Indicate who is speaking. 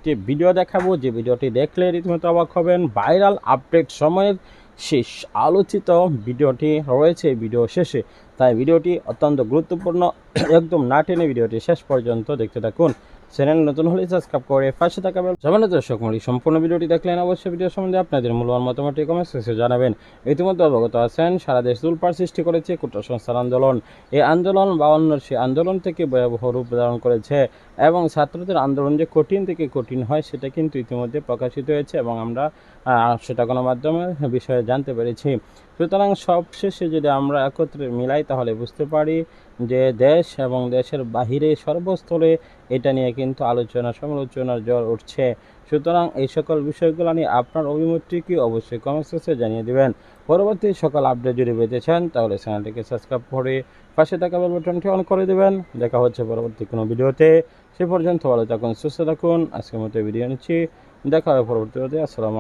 Speaker 1: একটি ভিডিও দেখাবো, যে ভিডিওটি দেখলে রীতিমতো অবাক হবেন। ভাইরাল আপডেট সময়ের শেষ আলোচিত ভিডিওটি রয়েছে ভিডিও শেষে, তাই ভিডিওটি অত্যন্ত গুরুত্বপূর্ণ। একদম না টেনে ভিডিওটি শেষ পর্যন্ত দেখতে থাকুন। চ্যানেল নতুন হলে সাবস্ক্রাইব করে পাশে থাকা বেল সামান্য দর্শক মণ্ডলী সম্পূর্ণ ভিডিওটি দেখলেন, অবশ্যই ভিডিও সম্বন্ধে আপনাদের মূল্যবান মতামতটি কমেন্ট সেকশনে জানাবেন। ইতিমধ্যে অবগত আছেন, সারা দেশ তোলপাড় সৃষ্টি করেছে কোটা সংস্কার আন্দোলন। এই আন্দোলন 52 সেই আন্দোলন থেকে ভয়াবহ রূপ ধারণ করেছে এবং ছাত্রদের আন্দোলন যে কঠিন থেকে কঠিন হয় সেটা কিন্তু ইতিমধ্যে প্রকাশিত হয়েছে এবং আমরা সেটা গণমাধ্যমের বিষয়ে জানতে পেরেছি। সুতরাং সবশেষে যদি আমরা একত্রে মিলাই তাহলে বুঝতে পারি যে দেশ এবং দেশের বাহিরে সর্বস্থলে এটা নিয়ে কিন্তু আলোচনা সমালোচনার জ্বর উঠছে। সুতরাং এই সকল বিষয়গুলো নিয়ে আপনার অভিমতটি কি অবশ্যই কমেন্ট সেকশনে জানিয়ে দেবেন। পরবর্তী সকল আপডেট যদি পেতে চান তাহলে চ্যানেলটিকে সাবস্ক্রাইব করে পাশে থাকা বেল বাটনটি অন করে দেবেন। দেখা হচ্ছে পরবর্তী কোনো ভিডিওতে। সে পর্যন্ত ভালো থাকুন, সুস্থ থাকুন। আজকের মতো ভিডিও নিচ্ছি, দেখা হবে পরবর্তী ভিডিওতে। আসসালামু